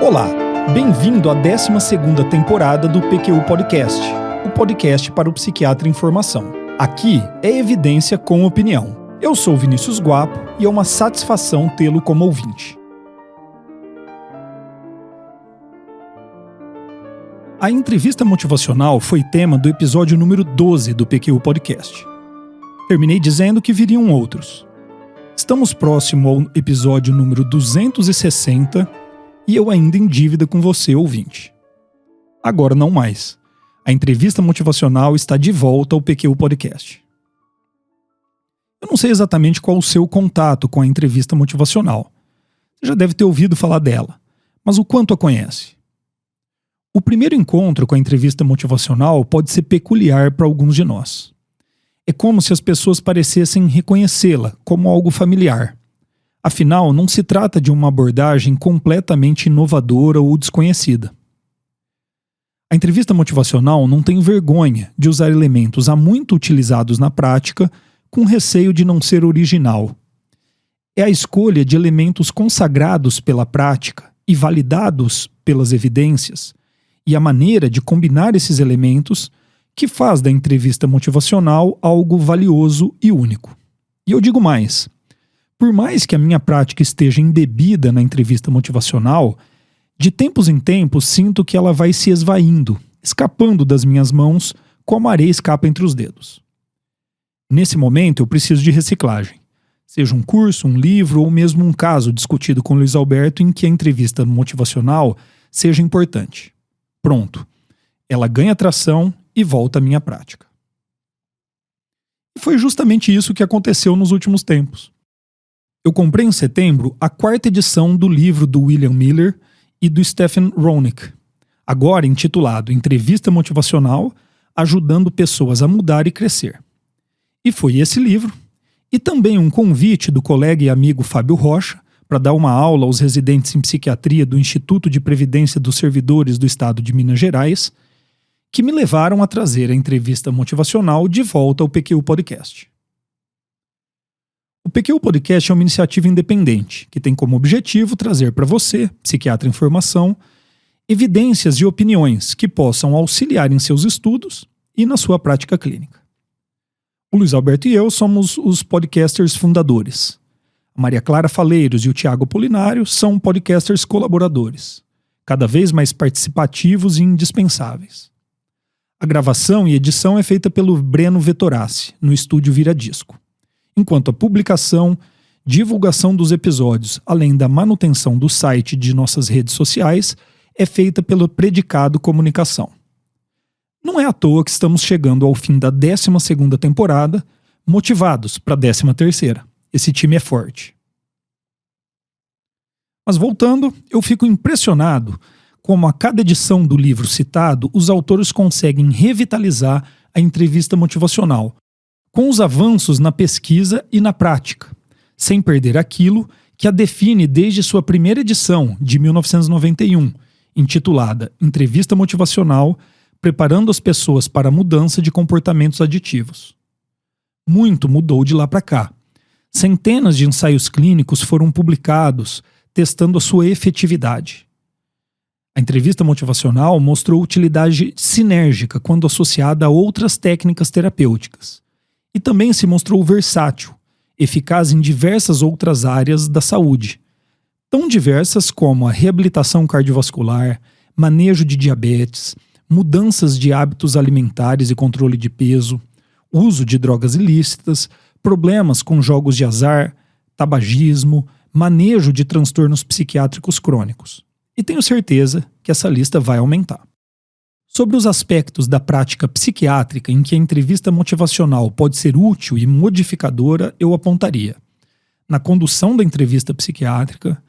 Olá, bem-vindo à 12ª temporada do PQU Podcast, o podcast para o psiquiatra em formação. Aqui é evidência com opinião. Eu sou Vinícius Guapo e é uma satisfação tê-lo como ouvinte. A entrevista motivacional foi tema do episódio número 12 do PQU Podcast. Terminei dizendo que viriam outros. Estamos próximo ao episódio número 260 e eu ainda em dívida com você, ouvinte. Agora não mais. A entrevista motivacional está de volta ao PQU Podcast. Eu não sei exatamente qual o seu contato com a entrevista motivacional. Você já deve ter ouvido falar dela, mas o quanto a conhece? O primeiro encontro com a entrevista motivacional pode ser peculiar para alguns de nós. É como se as pessoas parecessem reconhecê-la como algo familiar. Afinal, não se trata de uma abordagem completamente inovadora ou desconhecida. A entrevista motivacional não tem vergonha de usar elementos há muito utilizados na prática com receio de não ser original. É a escolha de elementos consagrados pela prática e validados pelas evidências e a maneira de combinar esses elementos que faz da entrevista motivacional algo valioso e único. E eu digo mais. Por mais que a minha prática esteja embebida na entrevista motivacional, de tempos em tempos sinto que ela vai se esvaindo, escapando das minhas mãos como a areia escapa entre os dedos. Nesse momento eu preciso de reciclagem. Seja um curso, um livro ou mesmo um caso discutido com Luiz Alberto em que a entrevista motivacional seja importante. Pronto. Ela ganha tração e volta à minha prática. E foi justamente isso que aconteceu nos últimos tempos. Eu comprei em setembro a 4ª edição do livro do William Miller e do Stephen Roenick, agora intitulado Entrevista Motivacional, ajudando pessoas a mudar e crescer. E foi esse livro, e também um convite do colega e amigo Fábio Rocha para dar uma aula aos residentes em psiquiatria do Instituto de Previdência dos Servidores do Estado de Minas Gerais, que me levaram a trazer a entrevista motivacional de volta ao PQU Podcast. O PQU Podcast é uma iniciativa independente, que tem como objetivo trazer para você, psiquiatra em formação, evidências e opiniões que possam auxiliar em seus estudos e na sua prática clínica. O Luiz Alberto e eu somos os podcasters fundadores. A Maria Clara Faleiros e o Tiago Apolinário são podcasters colaboradores, cada vez mais participativos e indispensáveis. A gravação e edição é feita pelo Breno Vettorassi, no estúdio Vira Disco, enquanto a publicação, divulgação dos episódios, além da manutenção do site e de nossas redes sociais, é feita pelo Predicado Comunicação. Não é à toa que estamos chegando ao fim da 12ª temporada, motivados para a 13ª. Esse time é forte. Mas voltando, eu fico impressionado como a cada edição do livro citado, os autores conseguem revitalizar a entrevista motivacional, com os avanços na pesquisa e na prática, sem perder aquilo que a define desde sua primeira edição, de 1991, intitulada Entrevista Motivacional, preparando as pessoas para a mudança de comportamentos aditivos. Muito mudou de lá para cá. Centenas de ensaios clínicos foram publicados, testando a sua efetividade. A entrevista motivacional mostrou utilidade sinérgica quando associada a outras técnicas terapêuticas. E também se mostrou versátil, eficaz em diversas outras áreas da saúde, tão diversas como a reabilitação cardiovascular, manejo de diabetes, mudanças de hábitos alimentares e controle de peso, uso de drogas ilícitas, problemas com jogos de azar, tabagismo, manejo de transtornos psiquiátricos crônicos. E tenho certeza que essa lista vai aumentar. Sobre os aspectos da prática psiquiátrica em que a entrevista motivacional pode ser útil e modificadora, eu apontaria: na condução da entrevista psiquiátrica,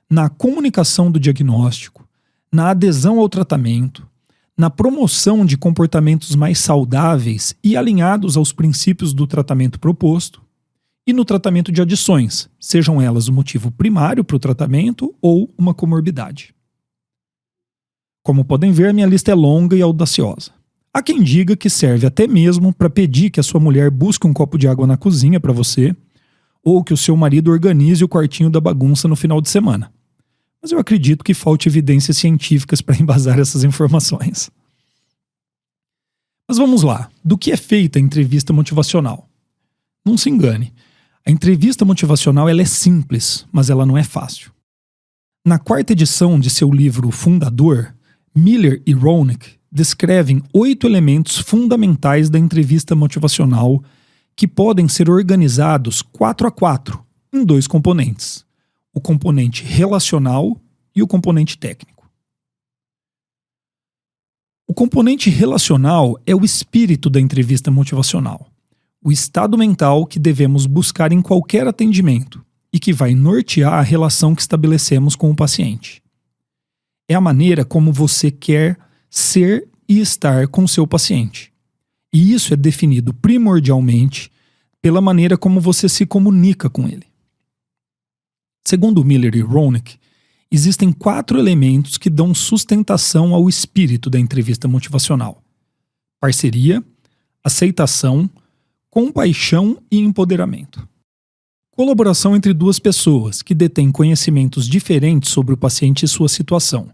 na comunicação do diagnóstico, na adesão ao tratamento, na promoção de comportamentos mais saudáveis e alinhados aos princípios do tratamento proposto, e no tratamento de adições, sejam elas o motivo primário para o tratamento ou uma comorbidade. Como podem ver, minha lista é longa e audaciosa. Há quem diga que serve até mesmo para pedir que a sua mulher busque um copo de água na cozinha para você, ou que o seu marido organize o quartinho da bagunça no final de semana. mas eu acredito que falte evidências científicas para embasar essas informações. Mas vamos lá, do que é feita a entrevista motivacional? Não se engane, a entrevista motivacional ela é simples, mas ela não é fácil. Na quarta edição de seu livro Fundador, Miller e Roenick descrevem 8 elementos fundamentais da entrevista motivacional que podem ser organizados 4 a 4 em 2 componentes, o componente relacional e o componente técnico. O componente relacional é o espírito da entrevista motivacional, o estado mental que devemos buscar em qualquer atendimento e que vai nortear a relação que estabelecemos com o paciente. É a maneira como você quer ser e estar com seu paciente. E isso é definido primordialmente pela maneira como você se comunica com ele. Segundo Miller e Roenick, existem 4 elementos que dão sustentação ao espírito da entrevista motivacional: parceria, aceitação, compaixão e empoderamento. Colaboração entre 2 pessoas que detêm conhecimentos diferentes sobre o paciente e sua situação.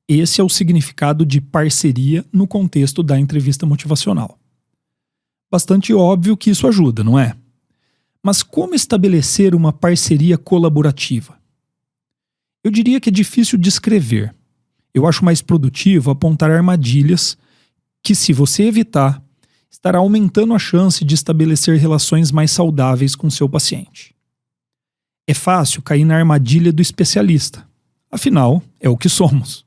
Esse é o significado de parceria no contexto da entrevista motivacional. Bastante óbvio que isso ajuda, não é? Mas como estabelecer uma parceria colaborativa? Eu diria que é difícil descrever. Eu acho mais produtivo apontar armadilhas que, se você evitar, estará aumentando a chance de estabelecer relações mais saudáveis com seu paciente. É fácil cair na armadilha do especialista. Afinal, é o que somos.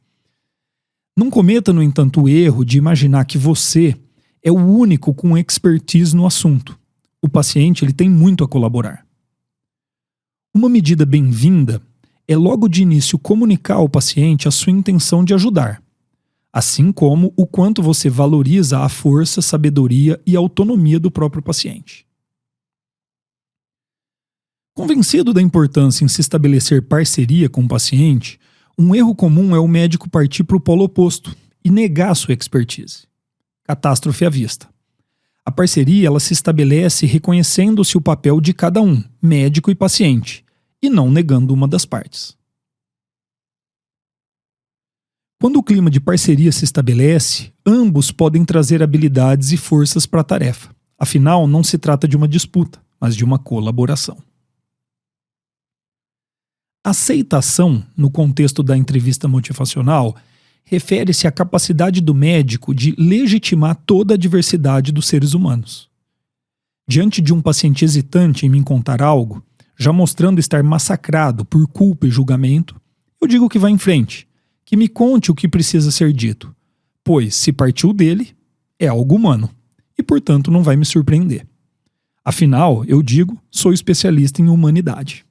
Não cometa, no entanto, o erro de imaginar que você é o único com expertise no assunto. O paciente ele tem muito a colaborar. Uma medida bem-vinda é logo de início comunicar ao paciente a sua intenção de ajudar, assim como o quanto você valoriza a força, sabedoria e autonomia do próprio paciente. Convencido da importância em se estabelecer parceria com o paciente, um erro comum é o médico partir para o polo oposto e negar sua expertise. Catástrofe à vista. A parceria ela se estabelece reconhecendo-se o papel de cada um, médico e paciente, e não negando uma das partes. Quando o clima de parceria se estabelece, ambos podem trazer habilidades e forças para a tarefa. Afinal, não se trata de uma disputa, mas de uma colaboração. Aceitação, no contexto da entrevista motivacional, refere-se à capacidade do médico de legitimar toda a diversidade dos seres humanos. Diante de um paciente hesitante em me contar algo, já mostrando estar massacrado por culpa e julgamento, eu digo que vá em frente, que me conte o que precisa ser dito, pois, se partiu dele, é algo humano, e portanto não vai me surpreender. Afinal, eu digo, sou especialista em humanidade.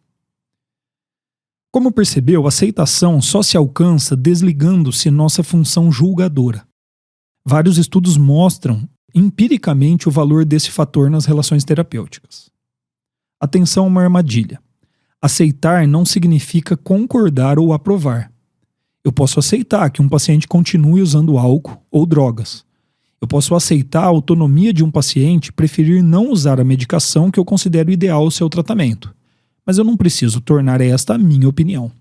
Como percebeu, a aceitação só se alcança desligando-se nossa função julgadora. Vários estudos mostram empiricamente o valor desse fator nas relações terapêuticas. Atenção a uma armadilha. Aceitar não significa concordar ou aprovar. Eu posso aceitar que um paciente continue usando álcool ou drogas. Eu posso aceitar a autonomia de um paciente preferir não usar a medicação que eu considero ideal ao seu tratamento. Mas eu não preciso tornar esta a minha opinião.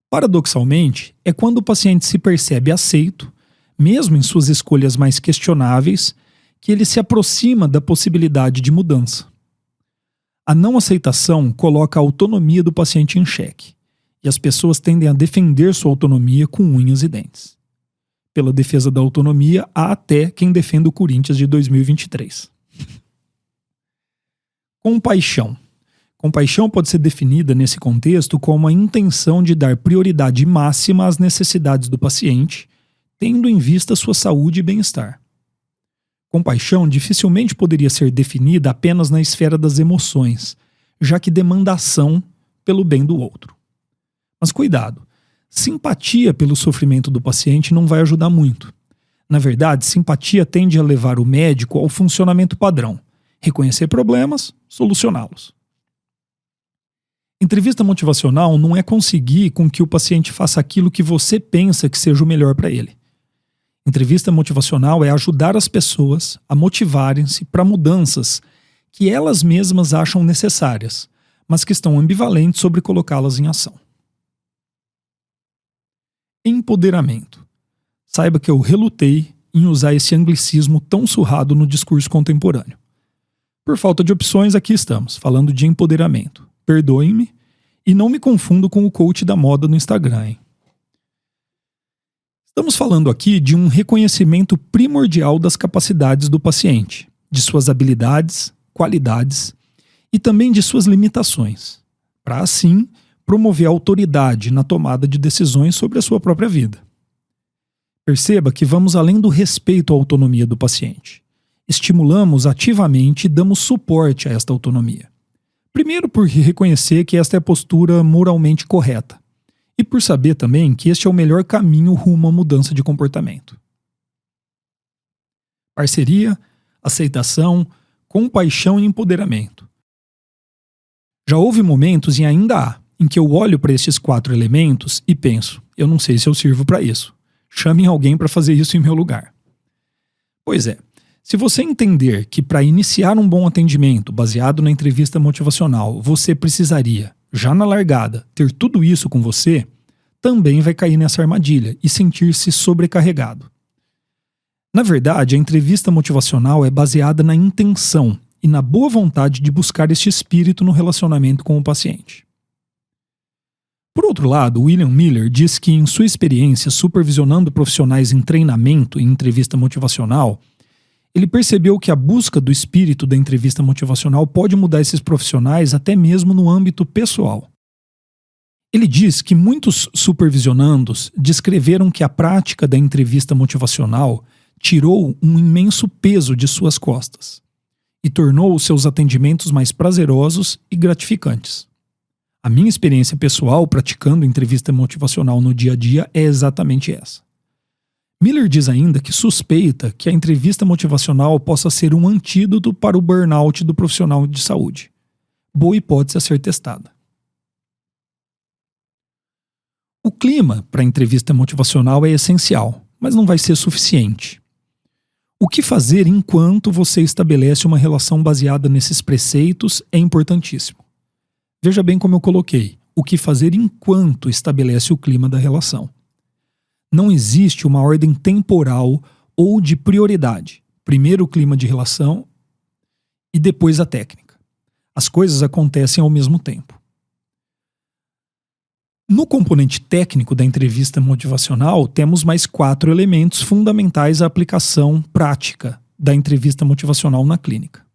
Paradoxalmente, é quando o paciente se percebe aceito, mesmo em suas escolhas mais questionáveis, que ele se aproxima da possibilidade de mudança. A não aceitação coloca a autonomia do paciente em xeque, e as pessoas tendem a defender sua autonomia com unhas e dentes. Pela defesa da autonomia, há até quem defenda o Corinthians de 2023. Compaixão. Compaixão pode ser definida nesse contexto como a intenção de dar prioridade máxima às necessidades do paciente, tendo em vista sua saúde e bem-estar. Compaixão dificilmente poderia ser definida apenas na esfera das emoções, já que demanda ação pelo bem do outro. Mas cuidado, simpatia pelo sofrimento do paciente não vai ajudar muito. Na verdade, simpatia tende a levar o médico ao funcionamento padrão: reconhecer problemas, solucioná-los. Entrevista motivacional não é conseguir com que o paciente faça aquilo que você pensa que seja o melhor para ele. Entrevista motivacional é ajudar as pessoas a motivarem-se para mudanças que elas mesmas acham necessárias, mas que estão ambivalentes sobre colocá-las em ação. Empoderamento. Saiba que eu relutei em usar esse anglicismo tão surrado no discurso contemporâneo. Por falta de opções, aqui estamos, falando de empoderamento. Perdoem-me e não me confundo com o coach da moda no Instagram, hein? Estamos falando aqui de um reconhecimento primordial das capacidades do paciente, de suas habilidades, qualidades e também de suas limitações, para assim promover autoridade na tomada de decisões sobre a sua própria vida. Perceba que vamos além do respeito à autonomia do paciente. Estimulamos ativamente e damos suporte a esta autonomia. Primeiro, por reconhecer que esta é a postura moralmente correta. E por saber também que este é o melhor caminho rumo à mudança de comportamento. Parceria, aceitação, compaixão e empoderamento. Já houve momentos, e ainda há, em que eu olho para estes 4 elementos e penso, eu não sei se eu sirvo para isso. Chamem alguém para fazer isso em meu lugar. Pois é, se você entender que para iniciar um bom atendimento baseado na entrevista motivacional, você precisaria, já na largada, ter tudo isso com você, também vai cair nessa armadilha e sentir-se sobrecarregado. Na verdade, a entrevista motivacional é baseada na intenção e na boa vontade de buscar este espírito no relacionamento com o paciente. Por outro lado, William Miller diz que, em sua experiência supervisionando profissionais em treinamento e entrevista motivacional, ele percebeu que a busca do espírito da entrevista motivacional pode mudar esses profissionais até mesmo no âmbito pessoal. Ele diz que muitos supervisionandos descreveram que a prática da entrevista motivacional tirou um imenso peso de suas costas e tornou os seus atendimentos mais prazerosos e gratificantes. A minha experiência pessoal praticando entrevista motivacional no dia a dia é exatamente essa. Miller diz ainda que suspeita que a entrevista motivacional possa ser um antídoto para o burnout do profissional de saúde. Boa hipótese a ser testada. O clima para a entrevista motivacional é essencial, mas não vai ser suficiente. O que fazer enquanto você estabelece uma relação baseada nesses preceitos é importantíssimo. Veja bem como eu coloquei, o que fazer enquanto estabelece o clima da relação. Não existe uma ordem temporal ou de prioridade. Primeiro o clima de relação e depois a técnica. As coisas acontecem ao mesmo tempo. No componente técnico da entrevista motivacional, temos mais 4 elementos fundamentais à aplicação prática da entrevista motivacional na clínica: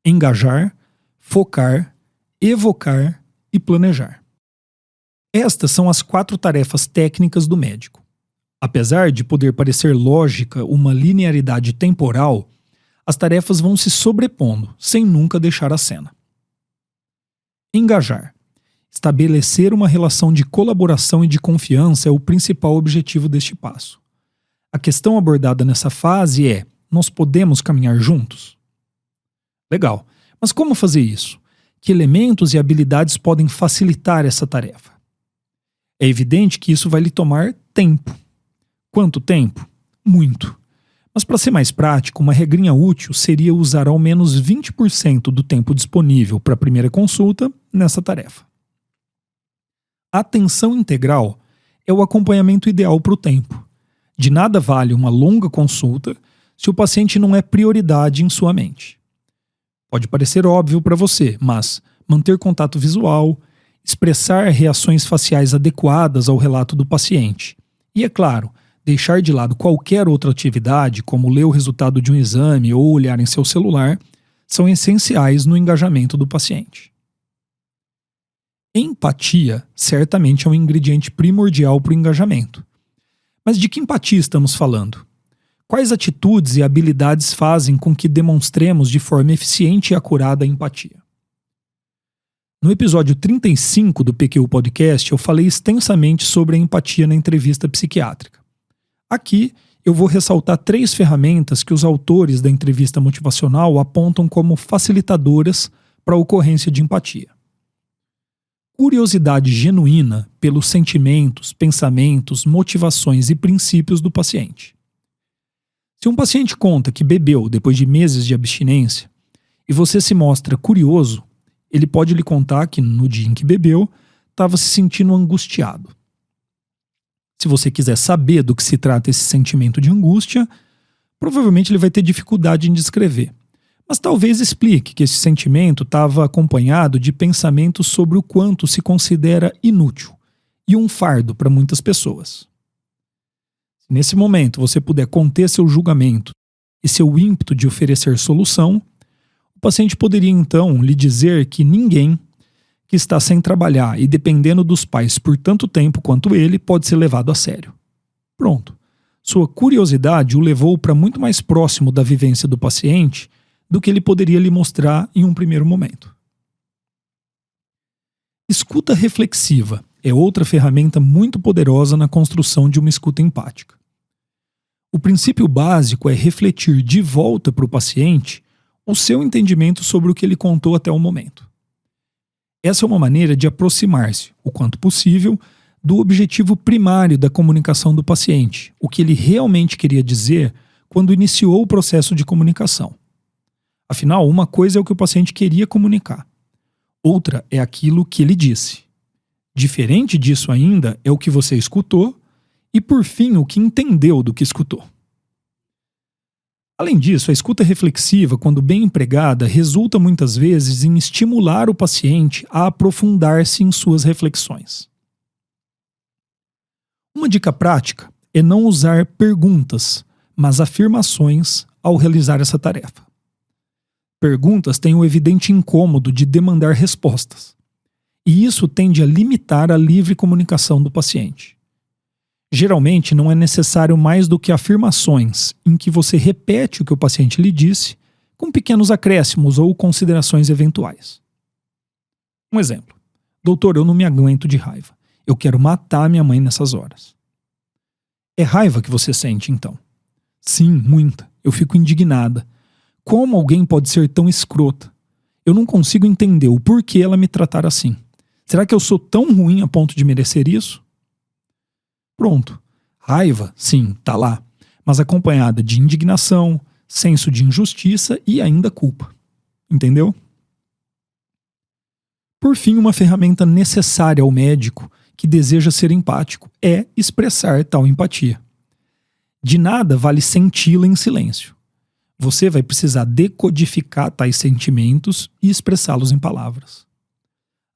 engajar, focar, evocar e planejar. Estas são as 4 tarefas técnicas do médico. Apesar de poder parecer lógica uma linearidade temporal, as tarefas vão se sobrepondo, sem nunca deixar a cena. Engajar. Estabelecer uma relação de colaboração e de confiança é o principal objetivo deste passo. A questão abordada nessa fase é: nós podemos caminhar juntos? Legal, mas como fazer isso? Que elementos e habilidades podem facilitar essa tarefa? É evidente que isso vai lhe tomar tempo. Quanto tempo? Muito. Mas para ser mais prático, uma regrinha útil seria usar ao menos 20% do tempo disponível para a primeira consulta nessa tarefa. A atenção integral é o acompanhamento ideal para o tempo. De nada vale uma longa consulta se o paciente não é prioridade em sua mente. Pode parecer óbvio para você, mas manter contato visual, expressar reações faciais adequadas ao relato do paciente e, é claro, deixar de lado qualquer outra atividade, como ler o resultado de um exame ou olhar em seu celular, são essenciais no engajamento do paciente. Empatia certamente é um ingrediente primordial para o engajamento. Mas de que empatia estamos falando? Quais atitudes e habilidades fazem com que demonstremos de forma eficiente e acurada a empatia? No episódio 35 do PQ Podcast, eu falei extensamente sobre a empatia na entrevista psiquiátrica. Aqui, eu vou ressaltar 3 ferramentas que os autores da entrevista motivacional apontam como facilitadoras para a ocorrência de empatia. Curiosidade genuína pelos sentimentos, pensamentos, motivações e princípios do paciente. Se um paciente conta que bebeu depois de meses de abstinência e você se mostra curioso, ele pode lhe contar que no dia em que bebeu, estava se sentindo angustiado. Se você quiser saber do que se trata esse sentimento de angústia, provavelmente ele vai ter dificuldade em descrever. Mas talvez explique que esse sentimento estava acompanhado de pensamentos sobre o quanto se considera inútil e um fardo para muitas pessoas. Se nesse momento você puder conter seu julgamento e seu ímpeto de oferecer solução, o paciente poderia então lhe dizer que ninguém que está sem trabalhar e dependendo dos pais por tanto tempo quanto ele pode ser levado a sério. Pronto. Sua curiosidade o levou para muito mais próximo da vivência do paciente do que ele poderia lhe mostrar em um primeiro momento. Escuta reflexiva é outra ferramenta muito poderosa na construção de uma escuta empática. O princípio básico é refletir de volta para o paciente o seu entendimento sobre o que ele contou até o momento. Essa é uma maneira de aproximar-se, o quanto possível, do objetivo primário da comunicação do paciente, o que ele realmente queria dizer quando iniciou o processo de comunicação. Afinal, uma coisa é o que o paciente queria comunicar, outra é aquilo que ele disse. Diferente disso ainda é o que você escutou e, por fim, o que entendeu do que escutou. Além disso, a escuta reflexiva, quando bem empregada, resulta muitas vezes em estimular o paciente a aprofundar-se em suas reflexões. Uma dica prática é não usar perguntas, mas afirmações ao realizar essa tarefa. Perguntas têm o evidente incômodo de demandar respostas, e isso tende a limitar a livre comunicação do paciente. Geralmente não é necessário mais do que afirmações em que você repete o que o paciente lhe disse, com pequenos acréscimos ou considerações eventuais. Um exemplo. Doutor, eu não me aguento de raiva. Eu quero matar minha mãe nessas horas. É raiva que você sente, então? Sim, muita. Eu fico indignada. Como alguém pode ser tão escrota? Eu não consigo entender o porquê ela me tratar assim. Será que eu sou tão ruim a ponto de merecer isso? Pronto. Raiva, sim, tá lá, mas acompanhada de indignação, senso de injustiça e ainda culpa. Entendeu? Por fim, uma ferramenta necessária ao médico que deseja ser empático é expressar tal empatia. De nada vale senti-la em silêncio. Você vai precisar decodificar tais sentimentos e expressá-los em palavras.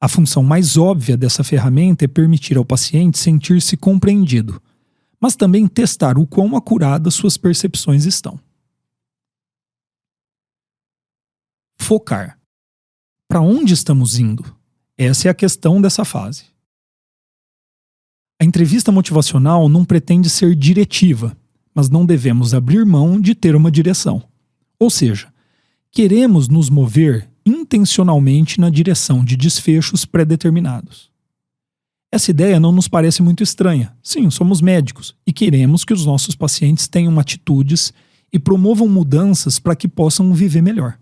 A função mais óbvia dessa ferramenta é permitir ao paciente sentir-se compreendido, mas também testar o quão acuradas suas percepções estão. Focar. Para onde estamos indo? Essa é a questão dessa fase. A entrevista motivacional não pretende ser diretiva, mas não devemos abrir mão de ter uma direção. Ou seja, queremos nos mover intencionalmente na direção de desfechos pré-determinados. Essa ideia não nos parece muito estranha. Sim, somos médicos e queremos que os nossos pacientes tenham atitudes e promovam mudanças para que possam viver melhor.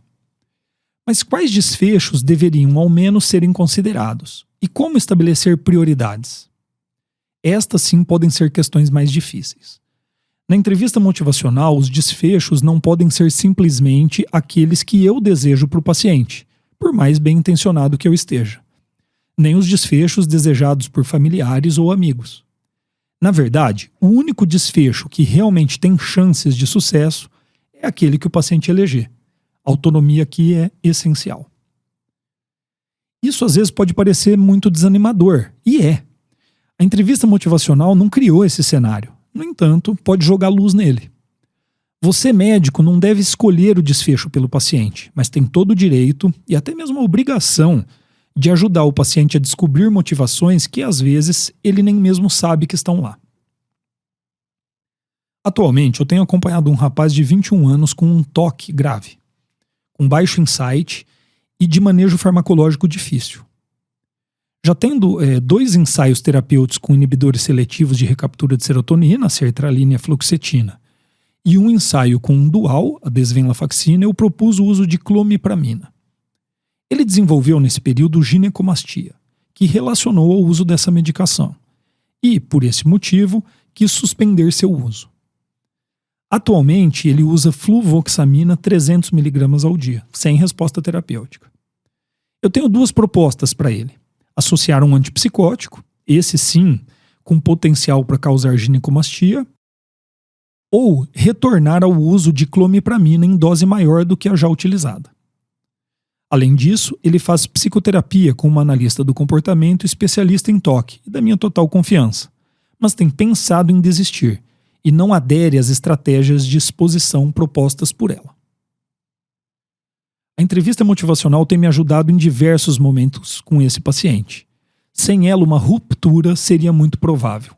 Mas quais desfechos deveriam ao menos serem considerados? E como estabelecer prioridades? Estas sim podem ser questões mais difíceis. Na entrevista motivacional, os desfechos não podem ser simplesmente aqueles que eu desejo para o paciente, por mais bem intencionado que eu esteja. Nem os desfechos desejados por familiares ou amigos. Na verdade, o único desfecho que realmente tem chances de sucesso é aquele que o paciente eleger. A autonomia aqui é essencial. Isso às vezes pode parecer muito desanimador, e é. A entrevista motivacional não criou esse cenário. No entanto, pode jogar luz nele. Você, médico, não deve escolher o desfecho pelo paciente, mas tem todo o direito e até mesmo a obrigação de ajudar o paciente a descobrir motivações que, às vezes, ele nem mesmo sabe que estão lá. Atualmente, eu tenho acompanhado um rapaz de 21 anos com um TOC grave, com baixo insight e de manejo farmacológico difícil. Já tendo 2 ensaios terapêuticos com inibidores seletivos de recaptura de serotonina, a sertralina e a fluoxetina, e um ensaio com um dual, a desvenlafaxina, eu propus o uso de clomipramina. Ele desenvolveu nesse período ginecomastia, que relacionou ao uso dessa medicação, e, por esse motivo, quis suspender seu uso. Atualmente, ele usa fluvoxamina 300 mg ao dia, sem resposta terapêutica. Eu tenho 2 propostas para ele. Associar um antipsicótico, esse sim, com potencial para causar ginecomastia, ou retornar ao uso de clomipramina em dose maior do que a já utilizada. Além disso, ele faz psicoterapia com uma analista do comportamento especialista em toque e da minha total confiança, mas tem pensado em desistir e não adere às estratégias de exposição propostas por ela. A entrevista motivacional tem me ajudado em diversos momentos com esse paciente. Sem ela, uma ruptura seria muito provável.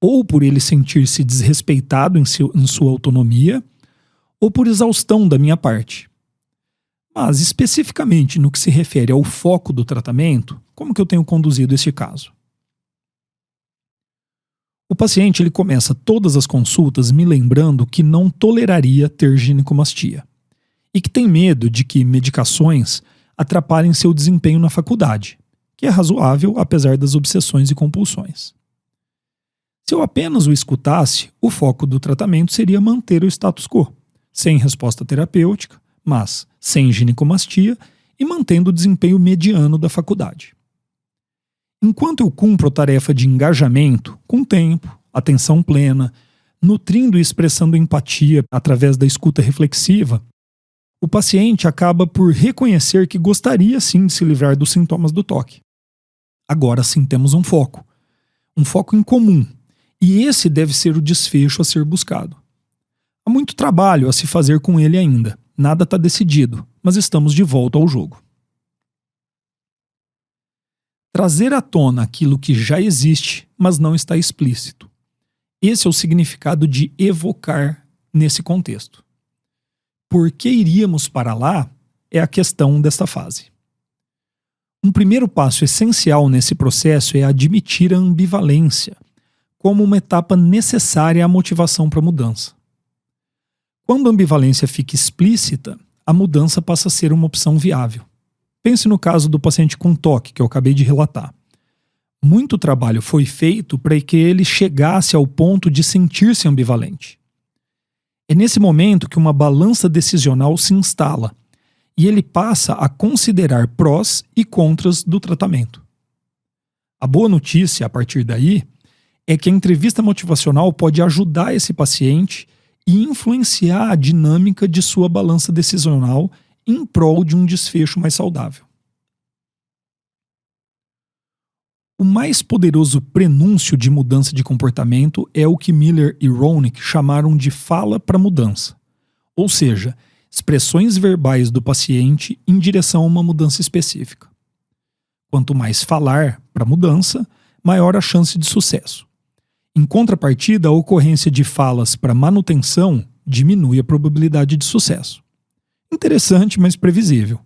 Ou por ele sentir-se desrespeitado em sua autonomia, ou por exaustão da minha parte. Mas, especificamente no que se refere ao foco do tratamento, como que eu tenho conduzido este caso? O paciente ele começa todas as consultas me lembrando que não toleraria ter ginecomastia e que tem medo de que medicações atrapalhem seu desempenho na faculdade, que é razoável apesar das obsessões e compulsões. Se eu apenas o escutasse, o foco do tratamento seria manter o status quo, sem resposta terapêutica, mas sem ginecomastia e mantendo o desempenho mediano da faculdade. Enquanto eu cumpro a tarefa de engajamento, com tempo, atenção plena, nutrindo e expressando empatia através da escuta reflexiva, o paciente acaba por reconhecer que gostaria sim de se livrar dos sintomas do toque. Agora sim temos um foco em comum, e esse deve ser o desfecho a ser buscado. Há muito trabalho a se fazer com ele ainda, nada está decidido, mas estamos de volta ao jogo. Trazer à tona aquilo que já existe, mas não está explícito. Esse é o significado de evocar nesse contexto. Por que iríamos para lá é a questão desta fase. Um primeiro passo essencial nesse processo é admitir a ambivalência como uma etapa necessária à motivação para a mudança. Quando a ambivalência fica explícita, a mudança passa a ser uma opção viável. Pense no caso do paciente com toque que eu acabei de relatar. Muito trabalho foi feito para que ele chegasse ao ponto de sentir-se ambivalente. É nesse momento que uma balança decisional se instala e ele passa a considerar prós e contras do tratamento. A boa notícia, a partir daí, é que a entrevista motivacional pode ajudar esse paciente e influenciar a dinâmica de sua balança decisional em prol de um desfecho mais saudável. O mais poderoso prenúncio de mudança de comportamento é o que Miller e Roenick chamaram de fala para mudança, ou seja, expressões verbais do paciente em direção a uma mudança específica. Quanto mais falar para mudança, maior a chance de sucesso. Em contrapartida, a ocorrência de falas para manutenção diminui a probabilidade de sucesso. Interessante, mas previsível.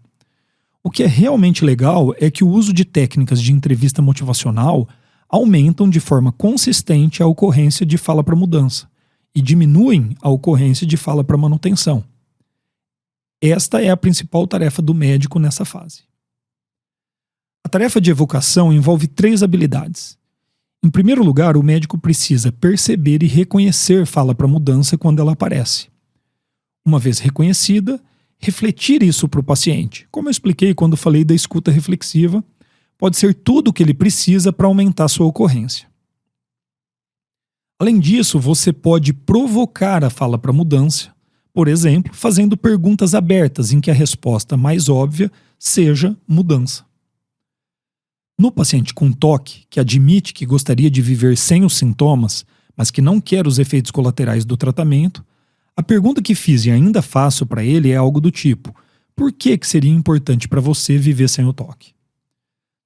O que é realmente legal é que o uso de técnicas de entrevista motivacional aumentam de forma consistente a ocorrência de fala para mudança e diminuem a ocorrência de fala para manutenção. Esta é a principal tarefa do médico nessa fase. A tarefa de evocação envolve 3 habilidades. Em primeiro lugar, o médico precisa perceber e reconhecer fala para mudança quando ela aparece. Uma vez reconhecida, refletir isso para o paciente. Como eu expliquei quando falei da escuta reflexiva, pode ser tudo o que ele precisa para aumentar sua ocorrência. Além disso, você pode provocar a fala para mudança, por exemplo, fazendo perguntas abertas em que a resposta mais óbvia seja mudança. No paciente com toque, que admite que gostaria de viver sem os sintomas, mas que não quer os efeitos colaterais do tratamento, a pergunta que fiz e ainda faço para ele é algo do tipo: por que seria importante para você viver sem o toque?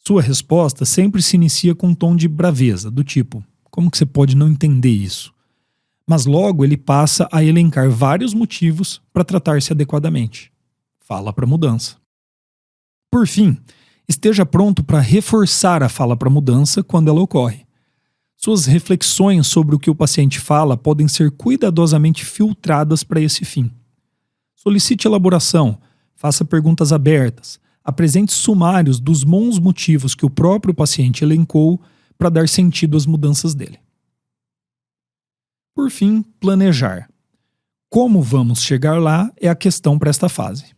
Sua resposta sempre se inicia com um tom de braveza, do tipo: como que você pode não entender isso? Mas logo ele passa a elencar vários motivos para tratar-se adequadamente. Fala para mudança. Por fim, esteja pronto para reforçar a fala para mudança quando ela ocorre. Suas reflexões sobre o que o paciente fala podem ser cuidadosamente filtradas para esse fim. Solicite elaboração, faça perguntas abertas, apresente sumários dos bons motivos que o próprio paciente elencou para dar sentido às mudanças dele. Por fim, planejar. Como vamos chegar lá é a questão para esta fase.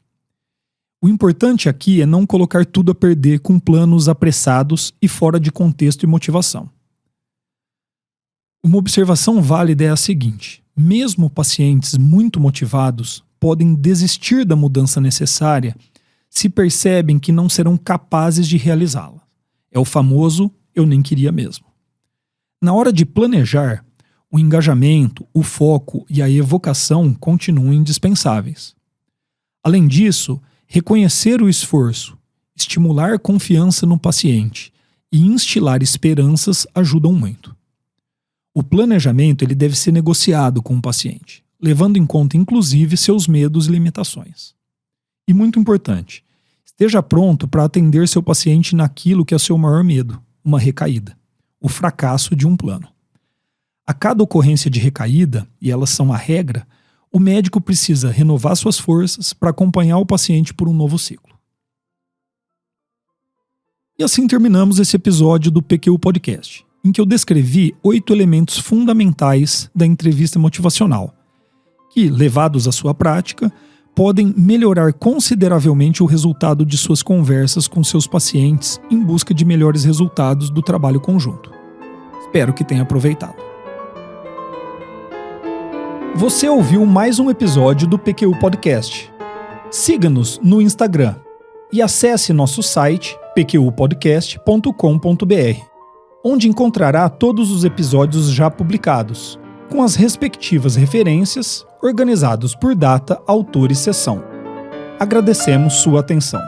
O importante aqui é não colocar tudo a perder com planos apressados e fora de contexto e motivação. Uma observação válida é a seguinte: mesmo pacientes muito motivados podem desistir da mudança necessária se percebem que não serão capazes de realizá-la. É o famoso "eu nem queria mesmo". Na hora de planejar, o engajamento, o foco e a evocação continuam indispensáveis. Além disso, reconhecer o esforço, estimular confiança no paciente e instilar esperanças ajudam muito. O planejamento ele deve ser negociado com o paciente, levando em conta inclusive seus medos e limitações. E muito importante, esteja pronto para atender seu paciente naquilo que é seu maior medo, uma recaída, o fracasso de um plano. A cada ocorrência de recaída, e elas são a regra, o médico precisa renovar suas forças para acompanhar o paciente por um novo ciclo. E assim terminamos esse episódio do PQU Podcast, em que eu descrevi 8 elementos fundamentais da entrevista motivacional, que, levados à sua prática, podem melhorar consideravelmente o resultado de suas conversas com seus pacientes em busca de melhores resultados do trabalho conjunto. Espero que tenha aproveitado. Você ouviu mais um episódio do PQU Podcast. Siga-nos no Instagram e acesse nosso site pqpodcast.com.br, onde encontrará todos os episódios já publicados, com as respectivas referências, organizados por data, autor e sessão. Agradecemos sua atenção.